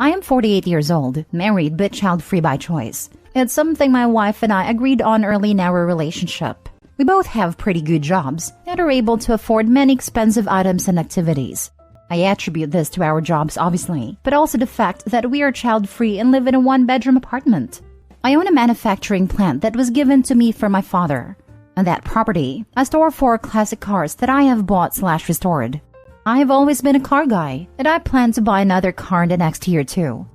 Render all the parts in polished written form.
I am 48 years old, married but child-free by choice. It's something my wife and I agreed on early in our relationship. We both have pretty good jobs and are able to afford many expensive items and activities. I attribute this to our jobs, obviously, but also the fact that we are child-free and live in a one-bedroom apartment. I own a manufacturing plant that was given to me from my father. On that property, I store 4 classic cars that I have bought/restored. I have always been a car guy, and I plan to buy another car in the next year too.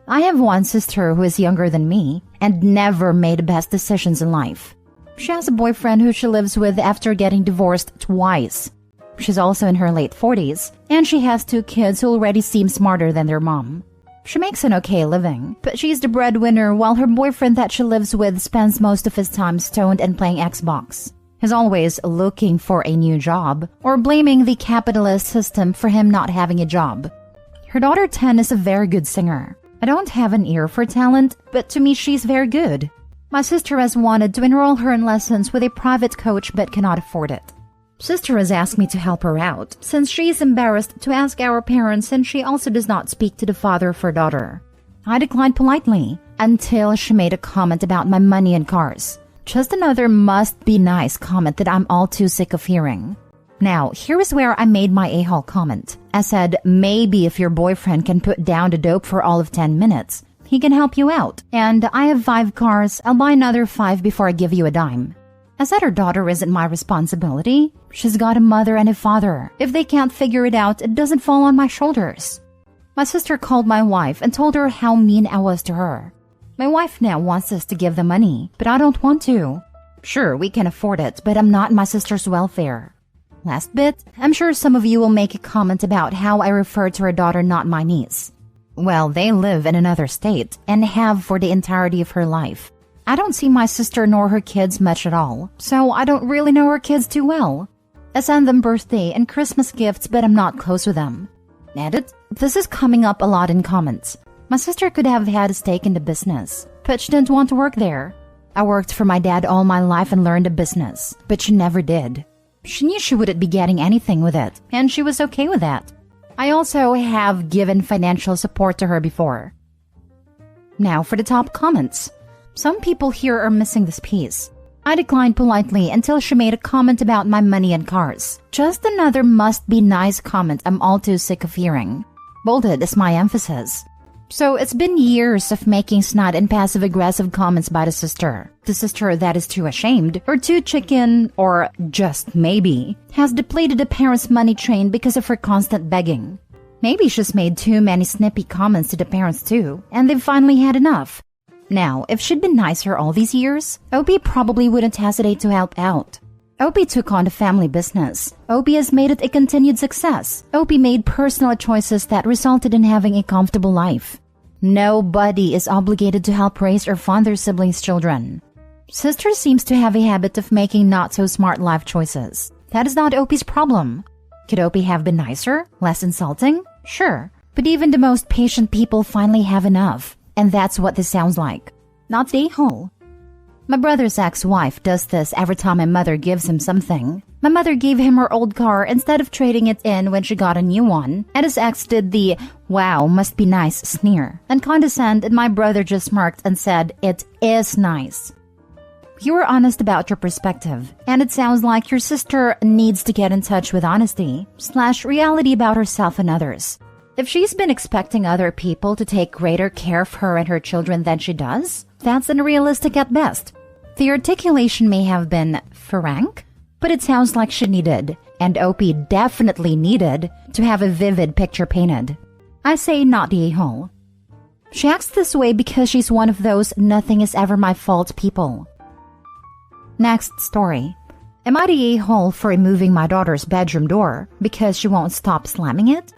I have one sister who is younger than me and never made the best decisions in life. She has a boyfriend who she lives with after getting divorced twice. She's also in her late 40s, and she has 2 kids who already seem smarter than their mom. She makes an okay living, but she's the breadwinner while her boyfriend that she lives with spends most of his time stoned and playing Xbox. He's always looking for a new job or blaming the capitalist system for him not having a job. Her daughter 10 is a very good singer. I don't have an ear for talent, but to me she's very good. My sister has wanted to enroll her in lessons with a private coach but cannot afford it. Sister has asked me to help her out since she is embarrassed to ask our parents and she also does not speak to the father of her daughter. I declined politely until she made a comment about my money and cars. Just another must-be-nice comment that I'm all too sick of hearing. Now, here is where I made my a-hole comment. I said, maybe if your boyfriend can put down the dope for all of 10 minutes, he can help you out. And I have 5 cars, I'll buy another 5 before I give you a dime. I said her daughter isn't my responsibility. She's got a mother and a father. If they can't figure it out, it doesn't fall on my shoulders. My sister called my wife and told her how mean I was to her. My wife now wants us to give the money, but I don't want to. Sure, we can afford it, but I'm not my sister's welfare. Last bit, I'm sure some of you will make a comment about how I refer to her daughter, not my niece. Well, they live in another state and have for the entirety of her life. I don't see my sister nor her kids much at all, so I don't really know her kids too well. I send them birthday and Christmas gifts, but I'm not close with them. Edit, this is coming up a lot in comments. My sister could have had a stake in the business, but she didn't want to work there. I worked for my dad all my life and learned a business, but she never did. She knew she wouldn't be getting anything with it, and she was okay with that. I also have given financial support to her before. Now for the top comments. Some people here are missing this piece. I declined politely until she made a comment about my money and cars. Just another must-be-nice comment I'm all too sick of hearing. Bolded is my emphasis. So it's been years of making snide and passive-aggressive comments by the sister. The sister that is too ashamed, or too chicken, or just maybe, has depleted the parents' money train because of her constant begging. Maybe she's made too many snippy comments to the parents too, and they've finally had enough. Now, if she'd been nicer all these years, Opie probably wouldn't hesitate to help out. Opie took on the family business. Opie has made it a continued success. Opie made personal choices that resulted in having a comfortable life. Nobody is obligated to help raise or fund their siblings' children. Sister seems to have a habit of making not-so-smart life choices. That is not Opie's problem. Could Opie have been nicer? Less insulting? Sure. But even the most patient people finally have enough. And that's what this sounds like. Not the a-hole. My brother's ex-wife does this every time my mother gives him something. My mother gave him her old car instead of trading it in when she got a new one, and his ex did the, wow, must be nice sneer, and condescend, and my brother just smirked and said, it is nice. You were honest about your perspective, and it sounds like your sister needs to get in touch with honesty/reality about herself and others. If she's been expecting other people to take greater care of her and her children than she does, that's unrealistic at best. The articulation may have been frank, but it sounds like she needed, and Opie definitely needed, to have a vivid picture painted. I say not the a-hole. She acts this way because she's one of those nothing is ever my fault people. Next story. Am I the a-hole for removing my daughter's bedroom door because she won't stop slamming it?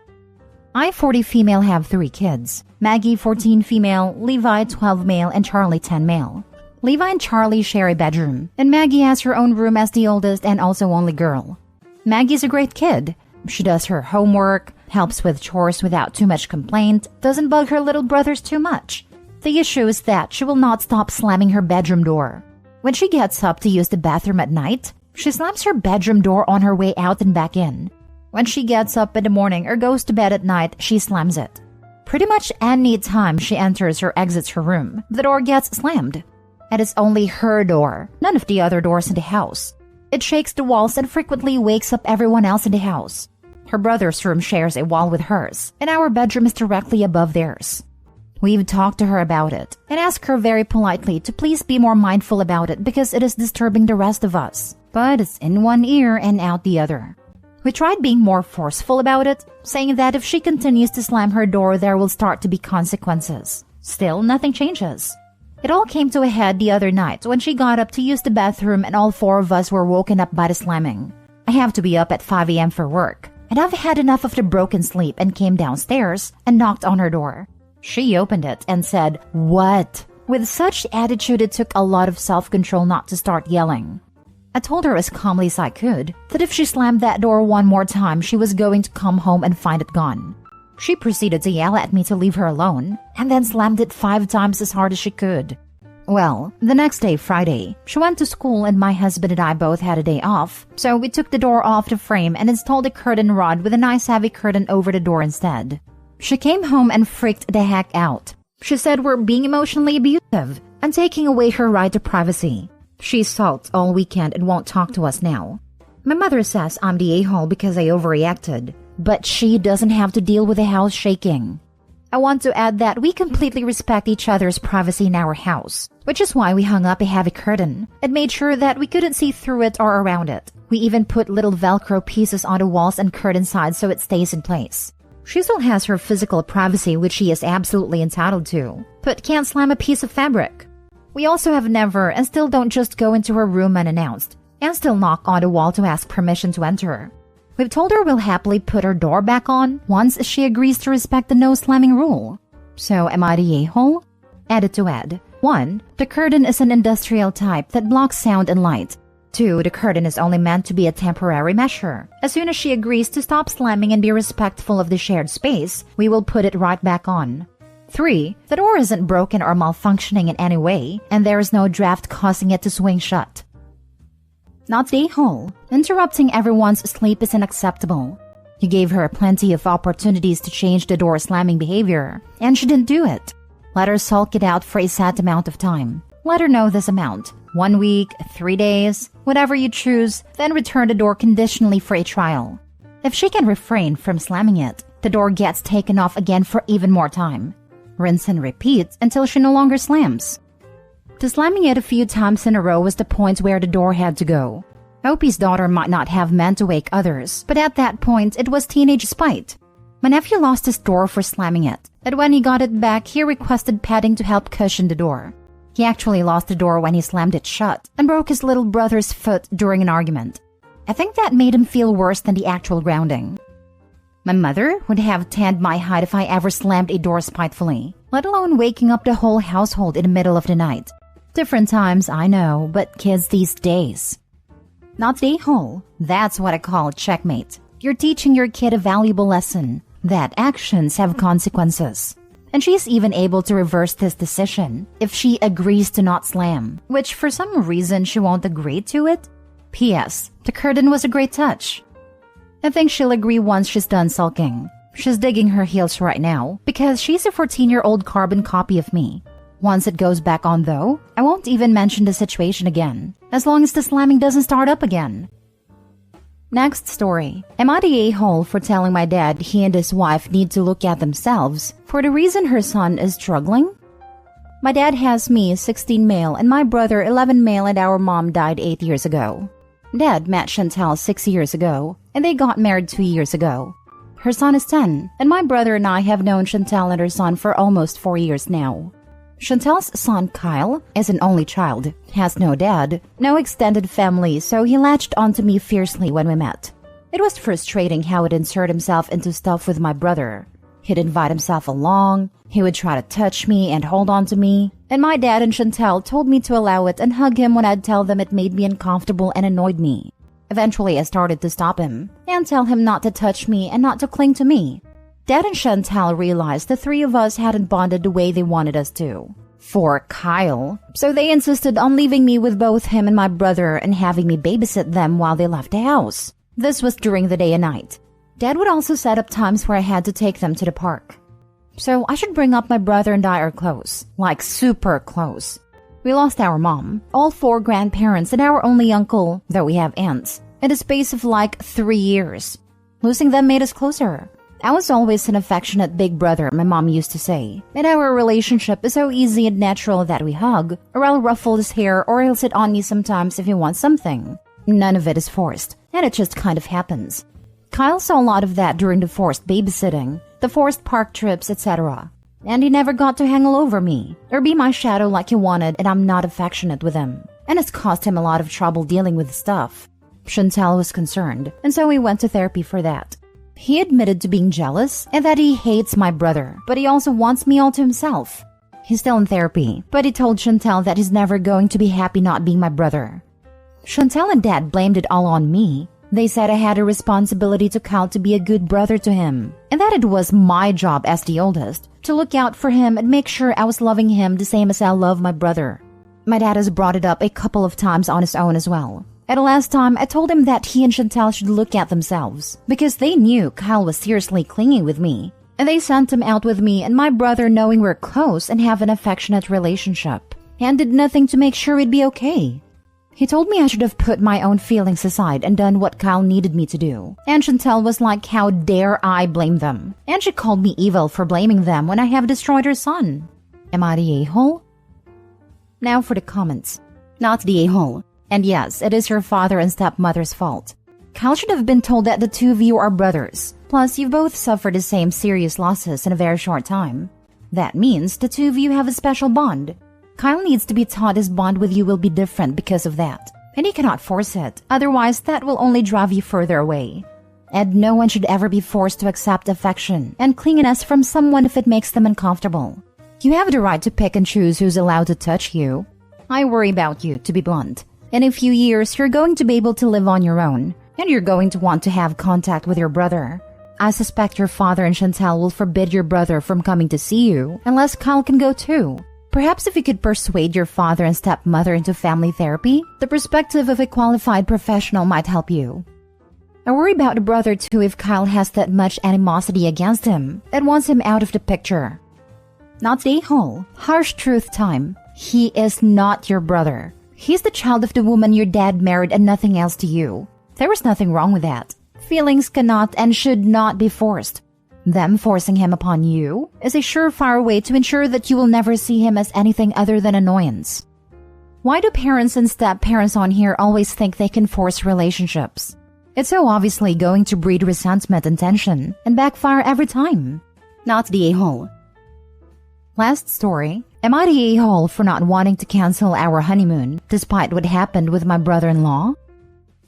I, 40 female, have 3 kids. Maggie, 14 female, Levi, 12 male, and Charlie, 10 male. Levi and Charlie share a bedroom, and Maggie has her own room as the oldest and also only girl. Maggie's a great kid. She does her homework, helps with chores without too much complaint, doesn't bug her little brothers too much. The issue is that she will not stop slamming her bedroom door. When she gets up to use the bathroom at night, she slams her bedroom door on her way out and back in. When she gets up in the morning or goes to bed at night, she slams it. Pretty much any time she enters or exits her room, the door gets slammed. And it's only her door, none of the other doors in the house. It shakes the walls and frequently wakes up everyone else in the house. Her brother's room shares a wall with hers, and our bedroom is directly above theirs. We've talked to her about it and asked her very politely to please be more mindful about it because it is disturbing the rest of us. But it's in one ear and out the other. We tried being more forceful about it, saying that if she continues to slam her door, there will start to be consequences. Still, nothing changes. It all came to a head the other night when she got up to use the bathroom and all four of us were woken up by the slamming. I have to be up at 5 a.m. for work, and I've had enough of the broken sleep and came downstairs and knocked on her door. She opened it and said, "What?" with such attitude it took a lot of self-control not to start yelling. I told her as calmly as I could that if she slammed that door one more time, she was going to come home and find it gone. She proceeded to yell at me to leave her alone, and then slammed it 5 times as hard as she could. Well, the next day, Friday, she went to school and my husband and I both had a day off, so we took the door off the frame and installed a curtain rod with a nice heavy curtain over the door instead. She came home and freaked the heck out. She said we're being emotionally abusive and taking away her right to privacy. She sulked all weekend and won't talk to us now. My mother says I'm the a-hole because I overreacted, but she doesn't have to deal with the house shaking. I want to add that we completely respect each other's privacy in our house, which is why we hung up a heavy curtain and made sure that we couldn't see through it or around it. We even put little Velcro pieces on the walls and curtain sides so it stays in place. She still has her physical privacy, which she is absolutely entitled to, but can't slam a piece of fabric. We also have never and still don't just go into her room unannounced and still knock on the wall to ask permission to enter. We've told her we'll happily put her door back on once she agrees to respect the no slamming rule. So am I the a-hole? Added to add. 1. The curtain is an industrial type that blocks sound and light. 2. The curtain is only meant to be a temporary measure. As soon as she agrees to stop slamming and be respectful of the shared space, we will put it right back on. 3. The door isn't broken or malfunctioning in any way, and there is no draft causing it to swing shut. Not the a-hole. Interrupting everyone's sleep is unacceptable. You gave her plenty of opportunities to change the door slamming behavior, and she didn't do it. Let her sulk it out for a set amount of time. Let her know this amount. 1 week, 3 days, whatever you choose, then return the door conditionally for a trial. If she can refrain from slamming it, the door gets taken off again for even more time. Rinse and repeat until she no longer slams. The slamming it a few times in a row was the point where the door had to go. Opie's daughter might not have meant to wake others, but at that point it was teenage spite. My nephew lost his door for slamming it, and when he got it back, he requested padding to help cushion the door. He actually lost the door when he slammed it shut and broke his little brother's foot during an argument. I think that made him feel worse than the actual grounding. My mother would have tanned my hide if I ever slammed a door spitefully, let alone waking up the whole household in the middle of the night. Different times, I know, but kids these days. Not the a-hole. That's what I call checkmate. You're teaching your kid a valuable lesson, that actions have consequences. And she's even able to reverse this decision if she agrees to not slam, which for some reason she won't agree to it. P.S. The curtain was a great touch. I think she'll agree once she's done sulking. She's digging her heels right now because she's a 14-year-old carbon copy of me. Once it goes back on though, I won't even mention the situation again, as long as the slamming doesn't start up again. Next story. Am I the a-hole for telling my dad he and his wife need to look at themselves for the reason her son is struggling? My dad has me, 16 male, and my brother, 11 male, and our mom died 8 years ago. Dad met Chantal 6 years ago, and they got married 2 years ago. Her son is 10, and my brother and I have known Chantal and her son for almost 4 years now. Chantal's son, Kyle, is an only child, has no dad, no extended family, so he latched onto me fiercely when we met. It was frustrating how he'd insert himself into stuff with my brother. He'd invite himself along, he would try to touch me and hold on to me, and my dad and Chantal told me to allow it and hug him when I'd tell them it made me uncomfortable and annoyed me. Eventually, I started to stop him and tell him not to touch me and not to cling to me. Dad and Chantal realized the three of us hadn't bonded the way they wanted us to. For Kyle, so they insisted on leaving me with both him and my brother and having me babysit them while they left the house. This was during the day and night. Dad would also set up times where I had to take them to the park. So I should bring up my brother and I are close, like super close. We lost our mom, all 4 grandparents, and our only uncle, though we have aunts, in the space of like 3 years. Losing them made us closer. I was always an affectionate big brother, my mom used to say, and our relationship is so easy and natural that we hug, or I'll ruffle his hair, or he'll sit on me sometimes if he wants something. None of it is forced, and it just kind of happens. Kyle saw a lot of that during the forced babysitting, the forced park trips, etc. And he never got to hang all over me, or be my shadow like he wanted, and I'm not affectionate with him. And it's caused him a lot of trouble dealing with stuff. Chantal was concerned, and so we went to therapy for that. He admitted to being jealous and that he hates my brother, but he also wants me all to himself. He's still in therapy, but he told Chantal that he's never going to be happy not being my brother. Chantal and Dad blamed it all on me. They said I had a responsibility to Kyle to be a good brother to him, and that it was my job as the oldest to look out for him and make sure I was loving him the same as I love my brother. My dad has brought it up a couple of times on his own as well. At the last time, I told him that he and Chantal should look at themselves because they knew Kyle was seriously clinging with me, and they sent him out with me and my brother knowing we're close and have an affectionate relationship, and did nothing to make sure we'd be okay. He told me I should have put my own feelings aside and done what Kyle needed me to do, and Chantal was like, how dare I blame them? And she called me evil for blaming them when I have destroyed her son. Am I the a-hole? Now for the comments. Not the a-hole. And yes, it is your father and stepmother's fault. Kyle should have been told that the 2 of you are brothers. Plus, you've both suffered the same serious losses in a very short time. That means the 2 of you have a special bond. Kyle needs to be taught his bond with you will be different because of that. And he cannot force it, otherwise that will only drive you further away. And no one should ever be forced to accept affection and clinginess from someone if it makes them uncomfortable. You have the right to pick and choose who's allowed to touch you. I worry about you, to be blunt. In a few years, you're going to be able to live on your own, and you're going to want to have contact with your brother. I suspect your father and Chantal will forbid your brother from coming to see you unless Kyle can go too. Perhaps if you could persuade your father and stepmother into family therapy, the perspective of a qualified professional might help you. I worry about the brother too if Kyle has that much animosity against him and wants him out of the picture. Not the a-hole. Harsh truth time. He is not your brother. He's the child of the woman your dad married and nothing else to you. There was nothing wrong with that. Feelings cannot and should not be forced. Them forcing him upon you is a surefire way to ensure that you will never see him as anything other than annoyance. Why do parents and step-parents on here always think they can force relationships? It's so obviously going to breed resentment and tension and backfire every time. Not the a-hole. Last story. Am I the a-hole for not wanting to cancel our honeymoon despite what happened with my brother-in-law?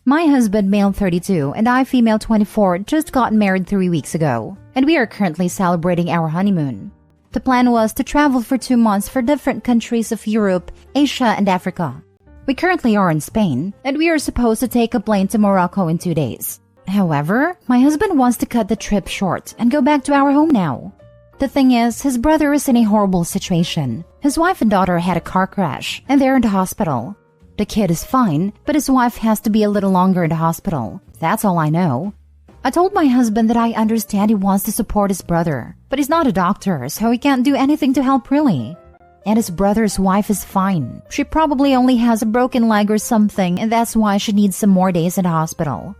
My husband, male 32, and I, female 24, just got married 3 weeks ago, and we are currently celebrating our honeymoon. The plan was to travel for 2 months for different countries of Europe, Asia, and Africa. We currently are in Spain, and we are supposed to take a plane to Morocco in 2 days. However, my husband wants to cut the trip short and go back to our home now. The thing is, his brother is in a horrible situation. His wife and daughter had a car crash, and they're in the hospital. The kid is fine, but his wife has to be a little longer in the hospital. That's all I know. I told my husband that I understand he wants to support his brother, but he's not a doctor, so he can't do anything to help really. And his brother's wife is fine. She probably only has a broken leg or something, and that's why she needs some more days in the hospital.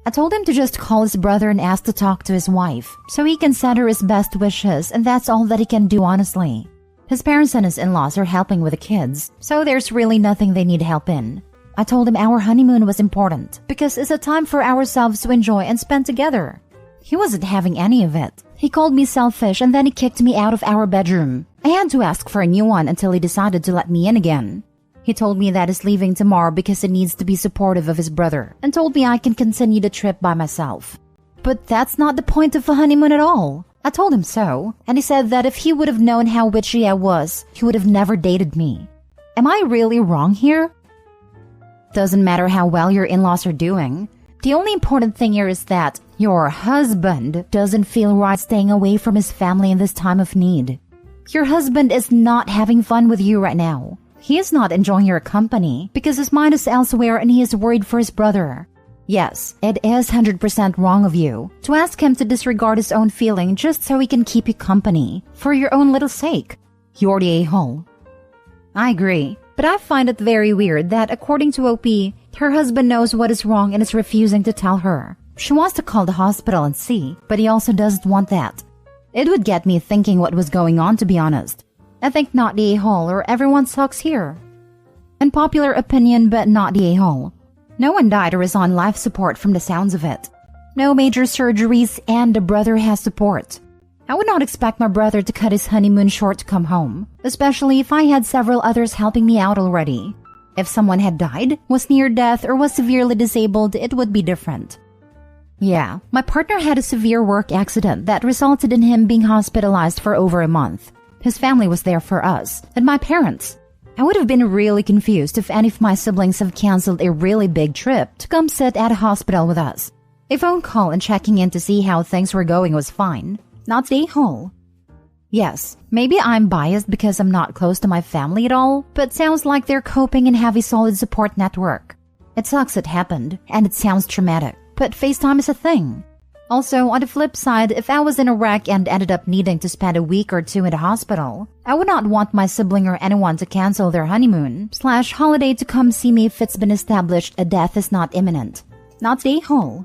I told him to just call his brother and ask to talk to his wife, so he can send her his best wishes, and that's all that he can do honestly. His parents and his in-laws are helping with the kids, so there's really nothing they need help in. I told him our honeymoon was important, because it's a time for ourselves to enjoy and spend together. He wasn't having any of it. He called me selfish and then he kicked me out of our bedroom. I had to ask for a new one until he decided to let me in again. He told me that he's leaving tomorrow because he needs to be supportive of his brother, and told me I can continue the trip by myself. But that's not the point of a honeymoon at all. I told him so, and he said that if he would have known how witchy I was, he would have never dated me. Am I really wrong here? Doesn't matter how well your in-laws are doing. The only important thing here is that your husband doesn't feel right staying away from his family in this time of need. Your husband is not having fun with you right now. He is not enjoying your company because his mind is elsewhere and he is worried for his brother. Yes, it is 100% wrong of you to ask him to disregard his own feeling just so he can keep you company, for your own little sake. You're the a-hole. I agree, but I find it very weird that according to OP, her husband knows what is wrong and is refusing to tell her. She wants to call the hospital and see, but he also doesn't want that. It would get me thinking what was going on, to be honest. I think not the a-hole or everyone sucks here. Unpopular opinion, but not the a-hole. No one died or is on life support from the sounds of it. No major surgeries, and the brother has support. I would not expect my brother to cut his honeymoon short to come home, especially if I had several others helping me out already. If someone had died, was near death, or was severely disabled, it would be different. Yeah, my partner had a severe work accident that resulted in him being hospitalized for over a month. His family was there for us, and my parents. I would have been really confused if any of my siblings have canceled a really big trip to come sit at a hospital with us. A phone call and checking in to see how things were going was fine. Not the a-hole. Yes, maybe I'm biased because I'm not close to my family at all, but sounds like they're coping and have a solid support network. It sucks it happened, and it sounds traumatic, but FaceTime is a thing. Also, on the flip side, if I was in a wreck and ended up needing to spend a week or two in the hospital, I would not want my sibling or anyone to cancel their honeymoon/holiday to come see me if it's been established a death is not imminent. Not the a-hole.